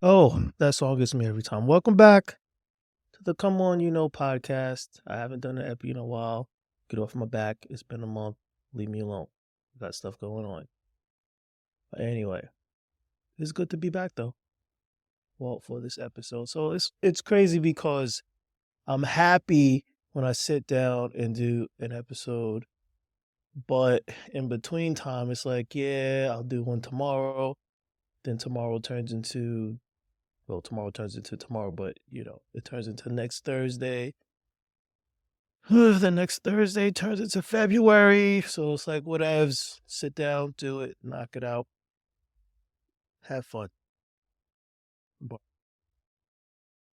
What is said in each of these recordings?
Oh, that song gets me every time. Welcome back to the Come On podcast. I haven't done an epi in a while. Get off my back. It's been a month. Leave me alone. Got stuff going on. But anyway, it's good to be back though. Well, for this episode. So it's crazy because I'm happy when I sit down and do an episode, but in between time it's like, yeah, I'll do one tomorrow. Then tomorrow turns into tomorrow, but it turns into next Thursday. The next Thursday turns into February. So it's like, whatevs. Sit down, do it, knock it out, have fun. But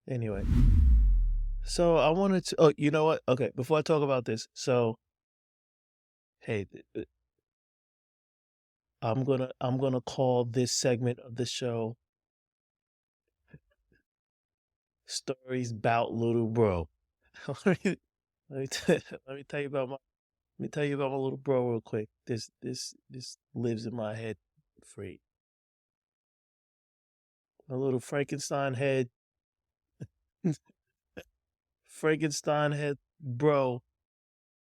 anyway, so I wanted to. Oh, you know what? Okay, before I talk about this, so hey, I'm gonna call this segment of the show "Stories About Little Bro." let me let me tell you about my let me tell you about my little bro real quick. This lives in my head free. My little Frankenstein head bro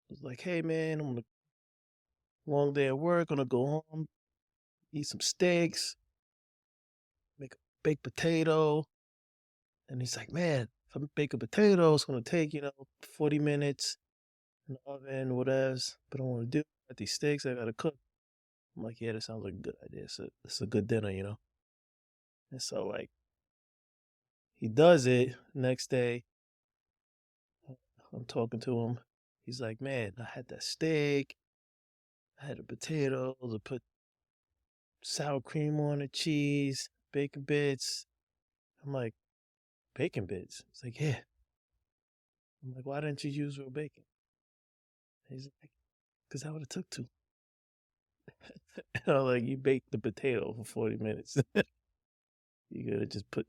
was like, "Hey man, I'm on a long day at work. Gonna go home, eat some steaks, make a baked potato." And he's like, "Man, if I bake a potato, it's gonna take 40 minutes in the oven, whatever. But I want to do got these steaks. I gotta cook." I'm like, "Yeah, that sounds like a good idea. It's a good dinner." And so like he does it. Next day, I'm talking to him. He's like, "Man, I had that steak. I had the potatoes. I put sour cream on it, cheese, bacon bits." I'm like, "Bacon bits?" He's like, "Yeah." I'm like, "Why didn't you use real bacon?" He's like, "Because I would have took two." And I'm like, "You baked the potato for 40 minutes. You could have just put."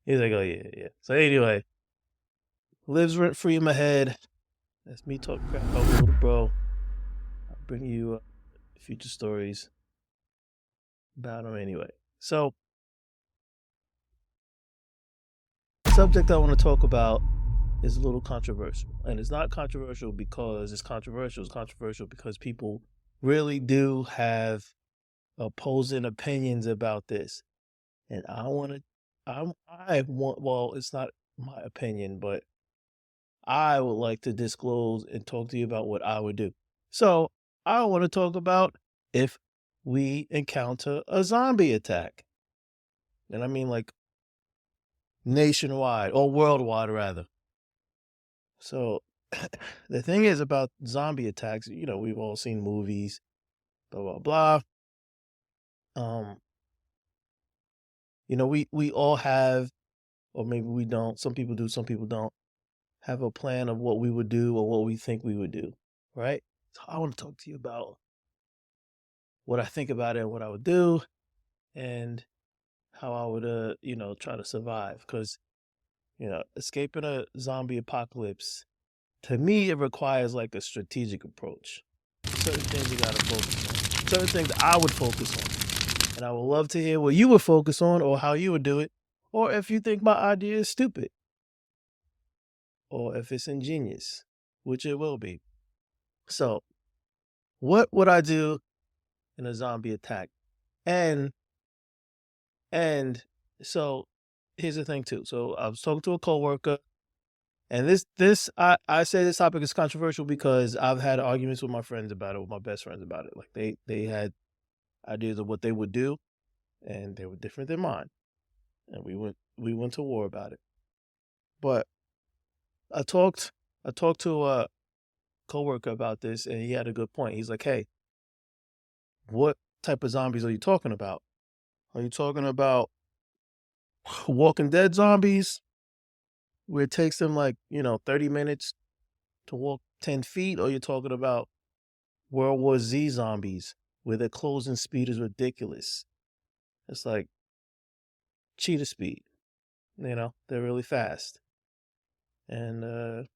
He's like, "Oh, yeah, yeah." So anyway, lives rent free in my head. That's me talking crap about my little bro. I'll bring you future stories about him anyway. So, the subject I want to talk about is a little controversial. And it's not controversial because it's controversial. It's controversial because people really do have opposing opinions about this. And well, it's not my opinion, but I would like to disclose and talk to you about what I would do. So I want to talk about if we encounter a zombie attack. And I mean like nationwide or worldwide rather. So the thing is about zombie attacks, we've all seen movies, blah blah blah. Um, we all have, or maybe we don't. Some people do, some people don't have a plan of what we would do or what we think we would do, right? So I want to talk to you about what I think about it, what I would do, and how I would, try to survive. Because escaping a zombie apocalypse, to me, it requires like a strategic approach. Certain things you gotta focus on. Certain things I would focus on. And I would love to hear what you would focus on or how you would do it. Or if you think my idea is stupid. Or if it's ingenious, which it will be. So, what would I do in a zombie attack? And and so here's the thing too. So I was talking to a coworker, and I say this topic is controversial because I've had arguments with my friends about it, with my best friends about it. Like they had ideas of what they would do, and they were different than mine. And we went to war about it. But I talked I talked to a coworker about this, and he had a good point. He's like, "Hey, what type of zombies are you talking about? Are you talking about Walking Dead zombies, where it takes them like 30 minutes to walk 10 feet, or you're talking about World War Z zombies, where their closing speed is ridiculous? It's like cheetah speed. They're really fast, and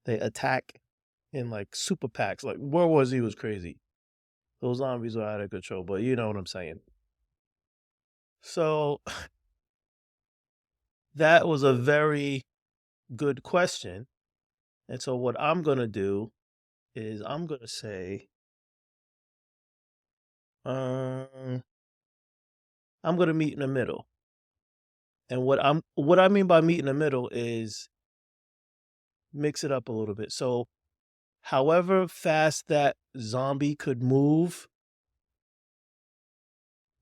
they attack in like super packs. Like World War Z was crazy. Those zombies were out of control, but you know what I'm saying. So that was a very good question. And so what I'm going to do is I'm going to say, um, I'm going to meet in the middle. And what I mean by meet in the middle is mix it up a little bit. So however fast that zombie could move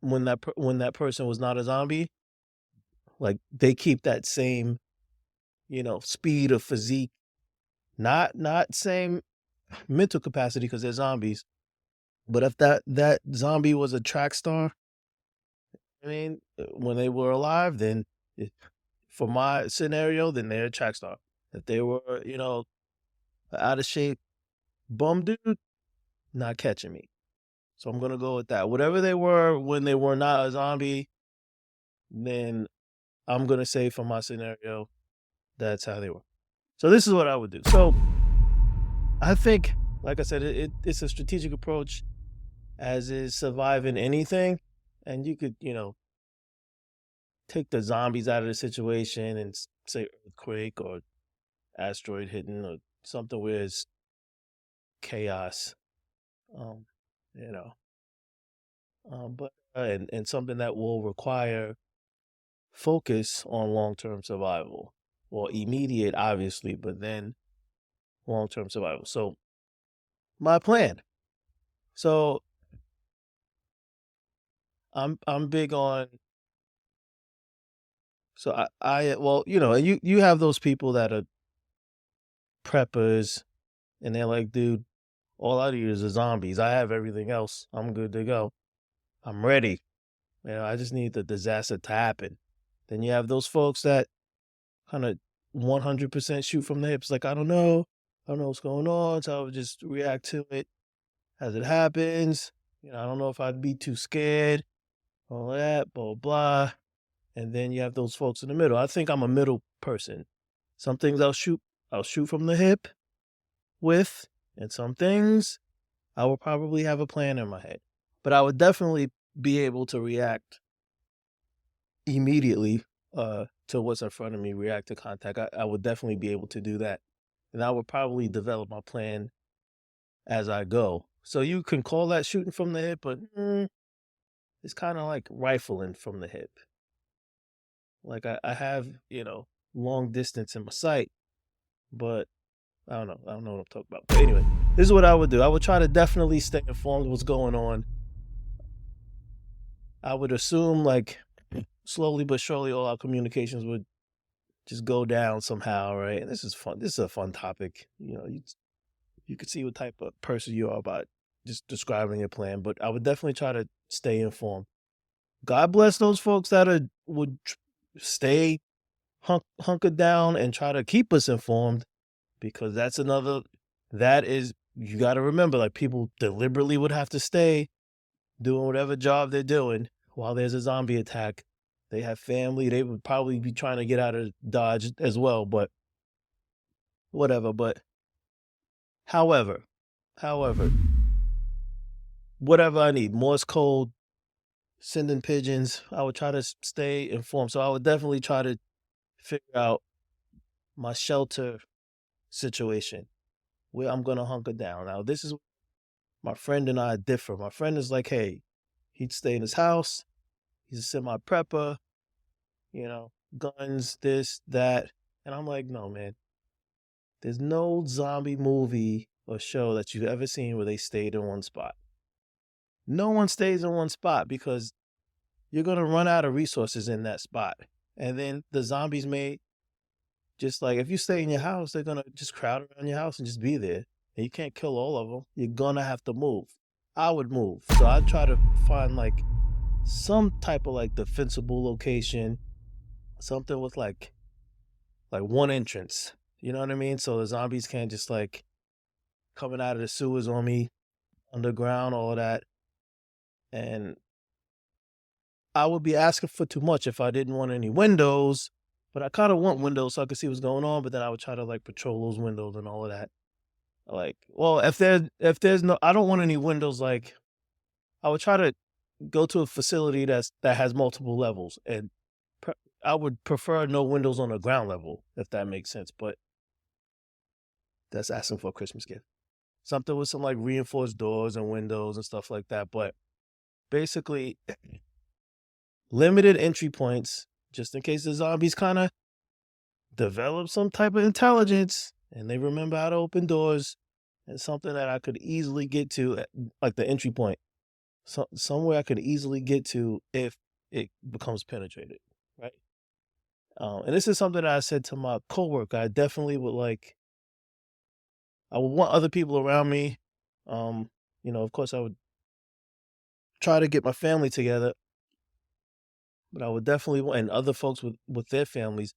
when that person was not a zombie, like they keep that same, speed of physique, not same mental capacity because they're zombies. But if that zombie was a track star, I mean, when they were alive, then for my scenario, then they're a track star. If they were, out of shape bum dude, not catching me. So I'm gonna go with that. Whatever they were when they were not a zombie, then I'm gonna say for my scenario, that's how they were. So this is what I would do. So I think, like I said, it's a strategic approach, as is surviving anything. And you could, take the zombies out of the situation and say earthquake or asteroid hitting or something where it's chaos. Um, you know, but and something that will require focus on long-term survival or immediate, obviously, but then long-term survival. So my plan. So I'm big on. So I well, you have those people that are preppers, and they're like, dude, all I need is the zombies. I have everything else. I'm good to go. I'm ready. I just need the disaster to happen. Then you have those folks that kind of 100% shoot from the hips. Like, I don't know. I don't know what's going on. So I would just react to it as it happens. I don't know if I'd be too scared, all that, blah, blah. And then you have those folks in the middle. I think I'm a middle person. Some things I'll shoot from the hip with, and some things I will probably have a plan in my head. But I would definitely be able to react immediately to what's in front of me, react to contact. I would definitely be able to do that. And I would probably develop my plan as I go. So you can call that shooting from the hip, but it's kind of like rifling from the hip. Like I have, long distance in my sight, but I don't know. I don't know what I'm talking about. But anyway, this is what I would do. I would try to definitely stay informed of what's going on. I would assume, like, slowly but surely all our communications would just go down somehow, right? And this is fun. This is a fun topic. You could see what type of person you are by just describing your plan. But I would definitely try to stay informed. God bless those folks that would stay hunkered down and try to keep us informed, because you got to remember, like, people deliberately would have to stay doing whatever job they're doing while there's a zombie attack. They have family. They would probably be trying to get out of Dodge as well, but whatever. But however, whatever I need, Morse code, sending pigeons, I would try to stay informed. So I would definitely try to figure out my shelter situation, where I'm going to hunker down. Now, this is my friend and I differ. My friend is like, hey, he'd stay in his house. He's a semi-prepper, guns, this, that. And I'm like, no, man. There's no zombie movie or show that you've ever seen where they stayed in one spot. No one stays in one spot because you're going to run out of resources in that spot. And then the zombies may, just like, if you stay in your house, they're going to just crowd around your house and just be there. And you can't kill all of them. You're going to have to move. I would move. So I'd try to find, like, some type of, like, defensible location, something with like one entrance. You know what I mean? So the zombies can't just, like, coming out of the sewers on me, underground, all of that. And I would be asking for too much if I didn't want any windows, but I kind of want windows so I could see what's going on. But then I would try to, like, patrol those windows and all of that. Like, well, if there's no, I don't want any windows. Like, I would try to, go to a facility that has multiple levels, and I would prefer no windows on the ground level, if that makes sense. But that's asking for a Christmas gift. Something with some like reinforced doors and windows and stuff like that. But basically, limited entry points, just in case the zombies kind of develop some type of intelligence and they remember how to open doors. And something that I could easily get to, like the entry point, somewhere I could easily get to if it becomes penetrated, right? And this is something that I said to my coworker. I definitely would like. I would want other people around me. Of course, I would try to get my family together, but I would definitely want, and other folks with their families.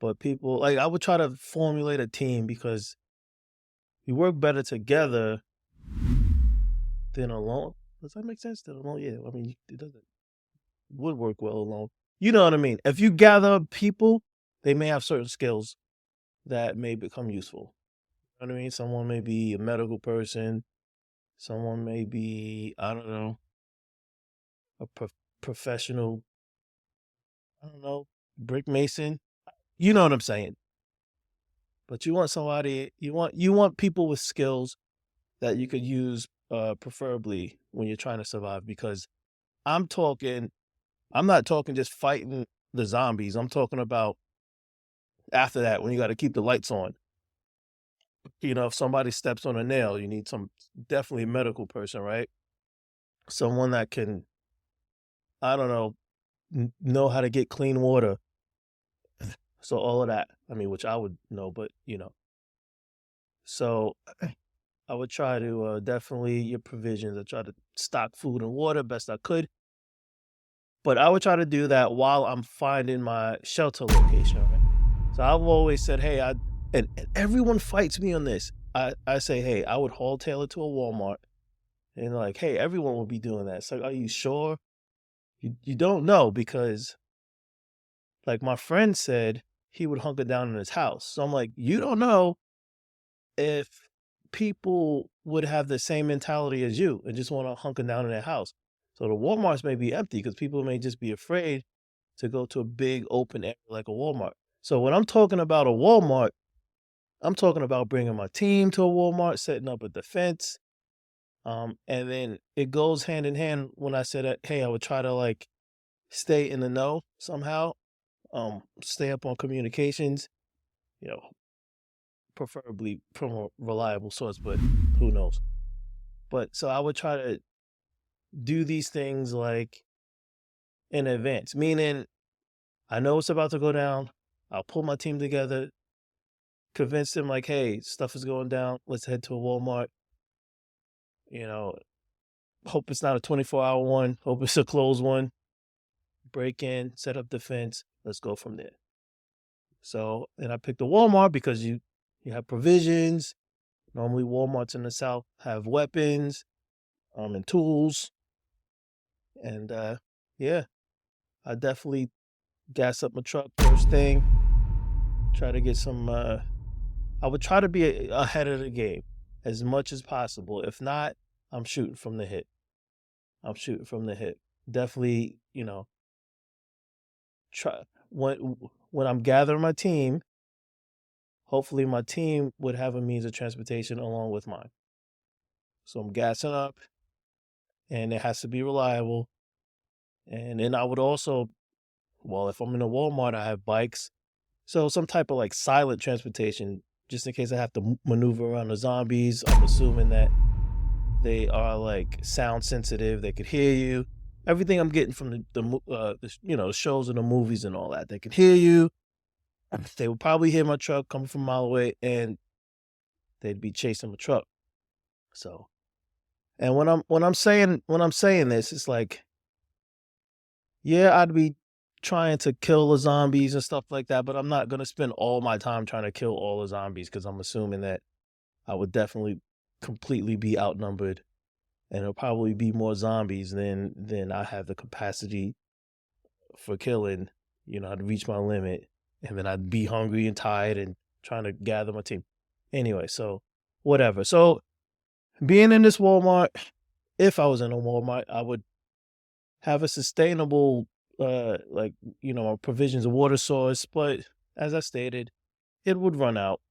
But people, like, I would try to formulate a team because we work better together than alone. Does that make sense? Than alone? Yeah. I mean, it would work well alone. You know what I mean? If you gather people, they may have certain skills that may become useful. You know what I mean? Someone may be a medical person. Someone may be, I don't know, a professional, I don't know, brick mason. You know what I'm saying? But you want somebody, you want people with skills that you could use preferably when you're trying to survive, because I'm not talking just fighting the zombies. I'm talking about after that, when you got to keep the lights on. If somebody steps on a nail, you need definitely a medical person, right? Someone that can, I don't know how to get clean water. So all of that, I mean, which I would know, but so I would try to definitely your provisions. I try to stock food and water best I could. But I would try to do that while I'm finding my shelter location, right? So I've always said, hey, and everyone fights me on this. I say, hey, I would haul-tail it to a Walmart. And like, hey, everyone will be doing that. It's like, are you sure? You don't know, because like my friend said he would hunker down in his house. So I'm like, you don't know if people would have the same mentality as you and just want to hunker down in their house. So the Walmarts may be empty because people may just be afraid to go to a big open area like a Walmart. So when I'm talking about a Walmart, I'm talking about bringing my team to a Walmart, setting up a defense. And then it goes hand in hand when I said that, hey, I would try to like stay in the know somehow, stay up on communications, preferably from a reliable source, but who knows? But so I would try to do these things like in advance, meaning I know it's about to go down. I'll pull my team together, convince them like, hey, stuff is going down. Let's head to a Walmart. Hope it's not a 24-hour one. Hope it's a closed one. Break in, set up defense. Let's go from there. So, and I picked a Walmart because you have provisions. Normally Walmarts in the South have weapons, and tools. And yeah, I definitely gas up my truck first thing. Try to get some. I would try to be ahead of the game as much as possible. If not, I'm shooting from the hip. Definitely, try when I'm gathering my team. Hopefully, my team would have a means of transportation along with mine. So I'm gassing up, and it has to be reliable. And then I would also, well, if I'm in a Walmart, I have bikes. So some type of like silent transportation, just in case I have to maneuver around the zombies. I'm assuming that they are like sound sensitive. They could hear you. Everything I'm getting from the shows and the movies and all that. They could hear you. They would probably hear my truck coming from a mile away, and they'd be chasing my truck. So, and when I'm saying this, it's like, yeah, I'd be trying to kill the zombies and stuff like that, but I'm not gonna spend all my time trying to kill all the zombies, because I'm assuming that I would definitely completely be outnumbered, and it'll probably be more zombies than I have the capacity for killing. I'd reach my limit, and then I'd be hungry and tired and trying to gather my team. Anyway, so whatever. So being in this Walmart, if I was in a Walmart, I would have a sustainable, like, provisions of water source. But as I stated, it would run out.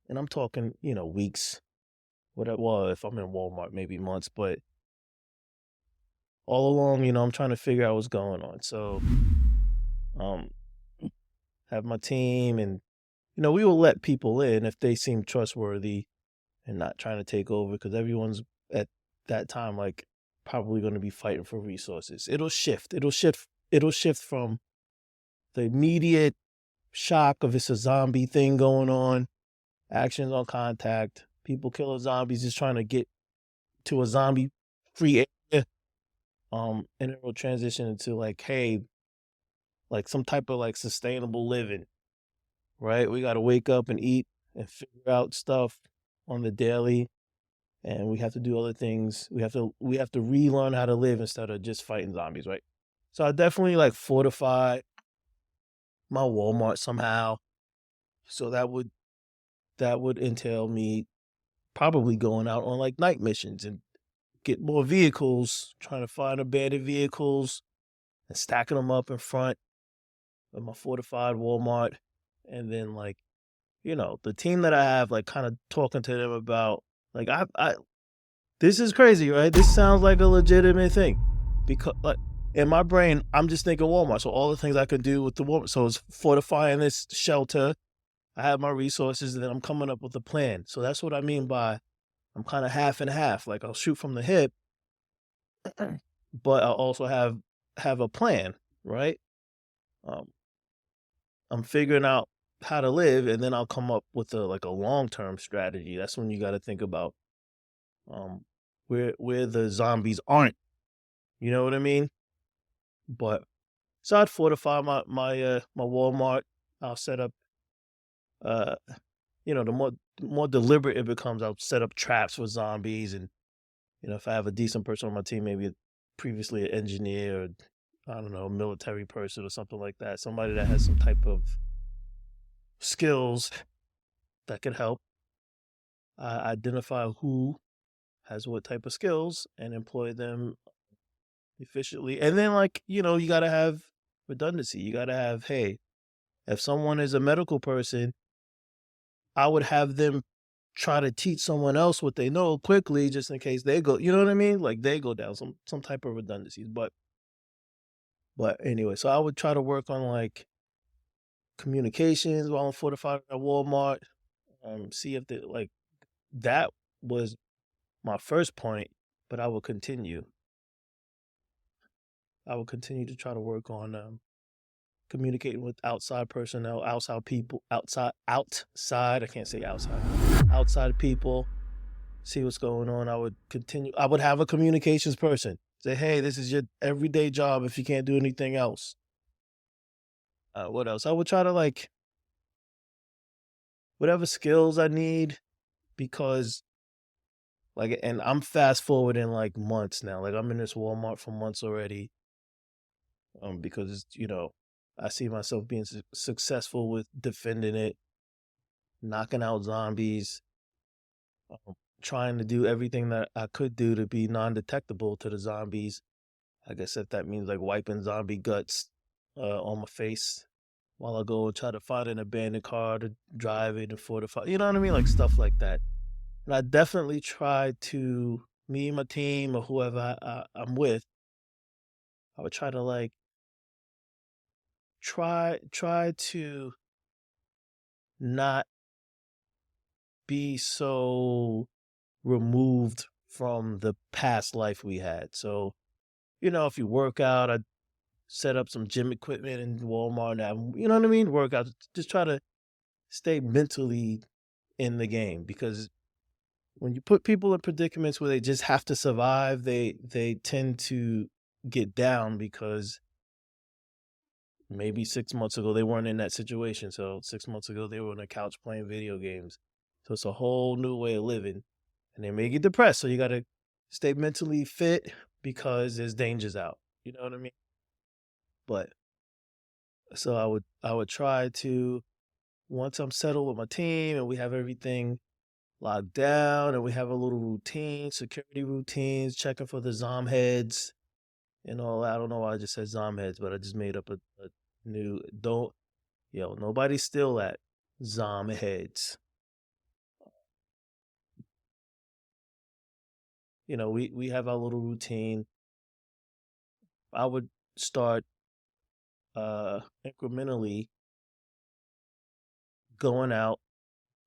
And I'm talking, weeks. Well, if I'm in Walmart, maybe months. But all along, I'm trying to figure out what's going on. So, um, have my team, and we will let people in if they seem trustworthy and not trying to take over, because everyone's at that time like probably going to be fighting for resources. It'll shift from the immediate shock of it's a zombie thing going on, actions on contact, people killing zombies, just trying to get to a zombie free area. And it will transition into like, hey, like some type of like sustainable living, right? We got to wake up and eat and figure out stuff on the daily, and we have to do other things. We have to relearn how to live instead of just fighting zombies, right? So I definitely like fortify my Walmart somehow. So that would entail me probably going out on like night missions and get more vehicles, trying to find abandoned vehicles and stacking them up in front of my fortified Walmart. And then like, the team that I have, like kind of talking to them about like I this is crazy, right? This sounds like a legitimate thing, because like in my brain, I'm just thinking Walmart. So all the things I could do with the Walmart. So it's fortifying this shelter. I have my resources, and then I'm coming up with a plan. So that's what I mean by I'm kind of half and half. Like I'll shoot from the hip, but I'll also have a plan, right? Um, I'm figuring out how to live, and then I'll come up with a long-term strategy. That's when you got to think about um where the zombies aren't. You know what I mean? But so I'd fortify my Walmart. I'll set up uh the more deliberate it becomes, I'll set up traps for zombies. And if I have a decent person on my team, maybe previously an engineer, or I don't know, a military person or something like that, somebody that has some type of skills that could help. I identify who has what type of skills and employ them efficiently. And then like, you got to have redundancy. You got to have, hey, if someone is a medical person, I would have them try to teach someone else what they know quickly, just in case they go, you know what I mean? Like they go down, some type of redundancies. But anyway, so I would try to work on like communications while I'm fortified at Walmart. See if that was my first point, but I will continue. I will continue to try to work on communicating with outside personnel, outside people, outside. I can't say outside people. See what's going on. I would continue. I would have a communications person say, "Hey, this is your everyday job. If you can't do anything else, what else?" I would try to like whatever skills I need, because like, and I'm fast forwarding like months now. Like I'm in this Walmart for months already. Because I see myself being successful with defending it, knocking out zombies, trying to do everything that I could do to be non-detectable to the zombies. I guess if that means like wiping zombie guts on my face while I go and try to find an abandoned car to drive it and fortify. You know what I mean? Like stuff like that. And I definitely try to, me and my team or whoever I'm with, I would try to like try to not be so removed from the past life we had. So, if you work out, I set up some gym equipment in Walmart now. You know what I mean? Work out. Just try to stay mentally in the game, because when you put people in predicaments where they just have to survive, they tend to get down, because maybe 6 months ago they weren't in that situation. So 6 months ago they were on the couch playing video games. So it's a whole new way of living, and they may get depressed. So you got to stay mentally fit, because there's dangers out. You know what I mean? But so I would try to, once I'm settled with my team and we have everything locked down and we have a little routine, security routines, checking for the zom heads, and all that. I don't know why I just said zombie heads, but I just made up a new don't nobody steal that. Zombie heads. We have our little routine. I would start incrementally going out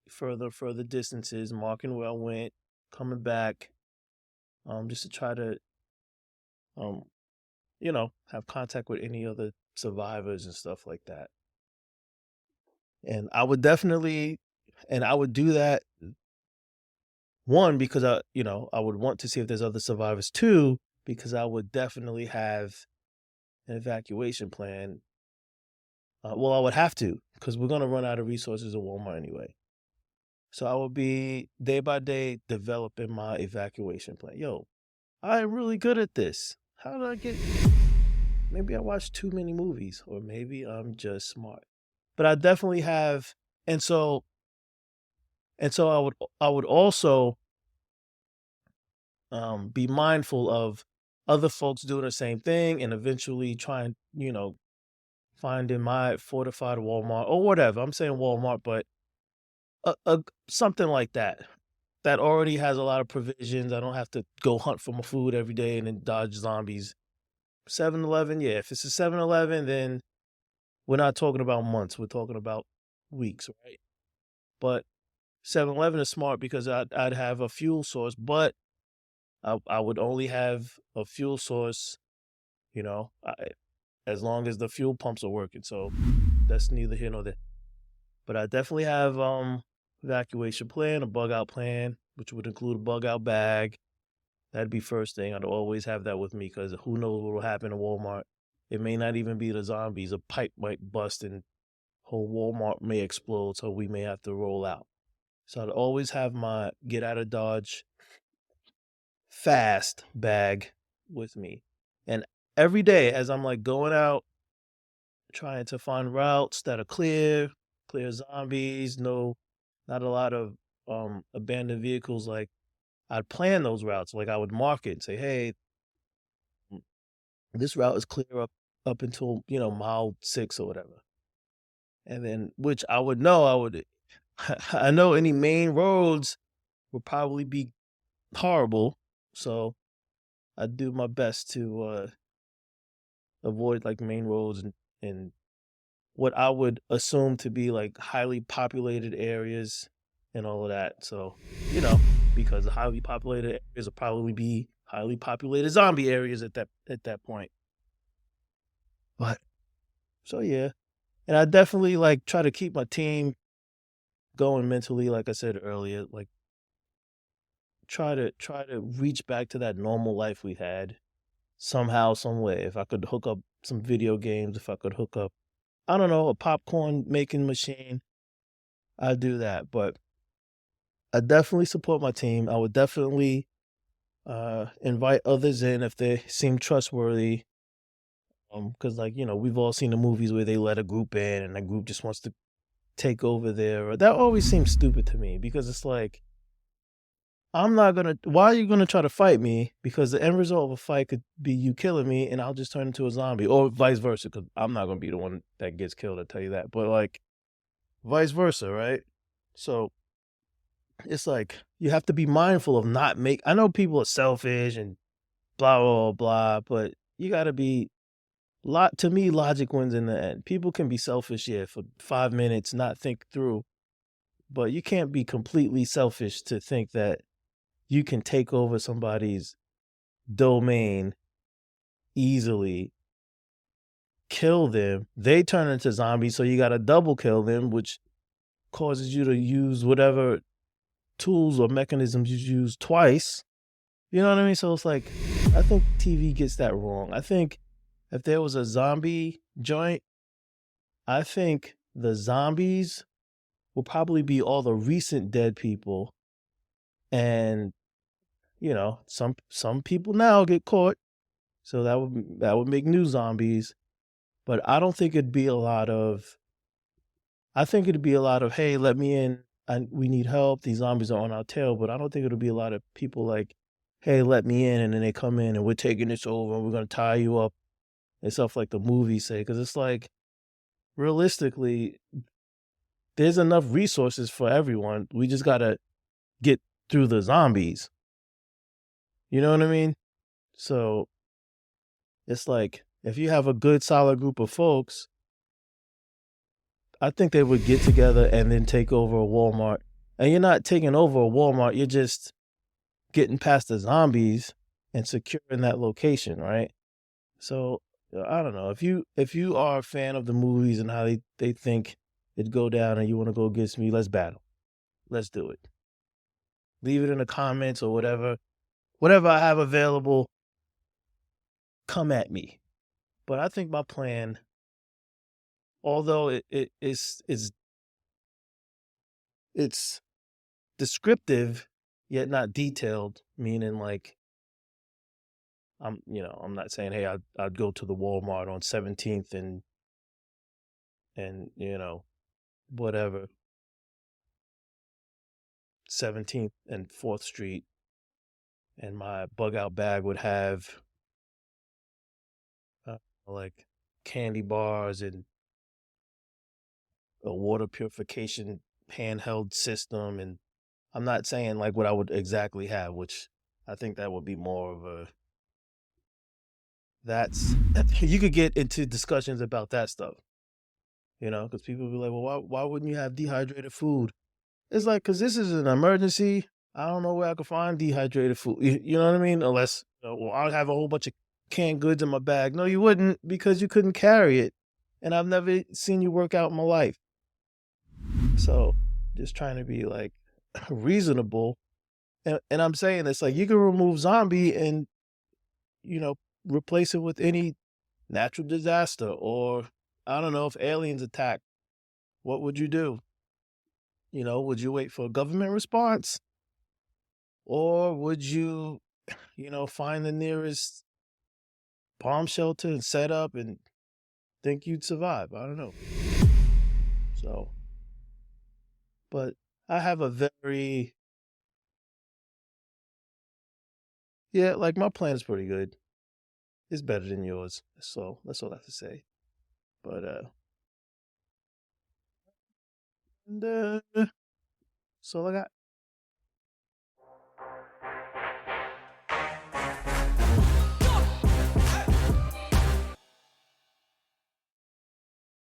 further distances, marking where I went, coming back, just to try to um, have contact with any other survivors and stuff like that. And I would definitely, and I would do that one because I would want to see if there's other survivors. Two, because I would definitely have an evacuation plan. Well, I would have to because we're gonna run out of resources at Walmart anyway. So I would be day by day developing my evacuation plan. Yo, I'm really good at this. How did I get? Maybe I watched too many movies, or maybe I'm just smart. But I definitely have, and so I would also be mindful of other folks doing the same thing, and eventually try and find in my fortified Walmart or whatever. I'm saying Walmart, but something like that already has a lot of provisions. I don't have to go hunt for my food every day and then dodge zombies. 7-Eleven, yeah. If it's a 7-Eleven, then we're not talking about months. We're talking about weeks, right? But 7-Eleven is smart because I'd have a fuel source, but I would only have a fuel source, as long as the fuel pumps are working. So that's neither here nor there. But I definitely have evacuation plan, a bug out plan, which would include a bug out bag. That'd be first thing. I'd always have that with me because who knows what will happen in Walmart. It may not even be the zombies. A pipe might bust and whole Walmart may explode, so we may have to roll out. So I'd always have my get out of Dodge fast bag with me. And every day as I'm like going out, trying to find routes that are clear zombies, no, not a lot of abandoned vehicles. Like I'd plan those routes. Like I would mark it and say, hey, this route is clear up until, mile 6 or whatever. And then, which I would know, I know any main roads would probably be horrible. So I'd do my best to avoid like main roads and what I would assume to be like highly populated areas and all of that. So, because the highly populated areas will probably be highly populated zombie areas at that point. But so yeah. And I definitely like try to keep my team going mentally, like I said earlier, like try to reach back to that normal life we had somehow, some way. If I could hook up some video games, if I could hook up, I don't know, a popcorn making machine, I'd do that. But I definitely support my team. I would definitely invite others in if they seem trustworthy. Because we've all seen the movies where they let a group in and that group just wants to take over there. That always seems stupid to me because it's like, why are you gonna try to fight me? Because the end result of a fight could be you killing me and I'll just turn into a zombie, or vice versa, because I'm not gonna be the one that gets killed, I tell you that. But like vice versa, right? So it's like you have to be mindful of I know people are selfish and blah blah blah, but you gotta be to me, logic wins in the end. People can be selfish, yeah, for 5 minutes, not think through. But you can't be completely selfish to think that you can take over somebody's domain easily, kill them, they turn into zombies, so you got to double kill them, which causes you to use whatever tools or mechanisms you use twice. You know what I mean? So it's like, I think TV gets that wrong. I think if there was a zombie joint, I think the zombies will probably be all the recent dead people. And, some people now get caught. So that would make new zombies. But I don't think it'd be a lot of, hey, let me in. We need help. These zombies are on our tail. But I don't think it'll be a lot of people like, hey, let me in, and then they come in and we're taking this over and we're gonna tie you up and stuff like the movies say. Because it's like realistically, there's enough resources for everyone. We just gotta get through the zombies. You know what I mean? So it's like if you have a good solid group of folks, I think they would get together and then take over a Walmart. And you're not taking over a Walmart, you're just getting past the zombies and securing that location, right? So I don't know. If you are a fan of the movies and how they think it'd go down and you want to go against me, let's battle. Let's do it. Leave it in the comments or whatever. Whatever I have available, come at me. But I think my plan, although it's descriptive yet not detailed, meaning like I'm not saying hey I'd go to the Walmart on 17th and whatever 17th and 4th Street, and my bug out bag would have like candy bars and a water purification handheld system. And I'm not saying like what I would exactly have, which I think that would be more of a that's you could get into discussions about that stuff, because people be like, well, why wouldn't you have dehydrated food? It's like, because this is an emergency. I don't know where I could find dehydrated food. You know what I mean? Unless, well, I'll have a whole bunch of canned goods in my bag. No, you wouldn't, because you couldn't carry it. And I've never seen you work out in my life. So just trying to be like reasonable. And I'm saying this like you can remove zombie and, replace it with any natural disaster, or I don't know, if aliens attack, what would you do? Would you wait for a government response? Or would you, find the nearest bomb shelter and set up and think you'd survive? I don't know. So, but I have a very, yeah, like my plan is pretty good. It's better than yours. So that's all I have to say. But, and, so I got.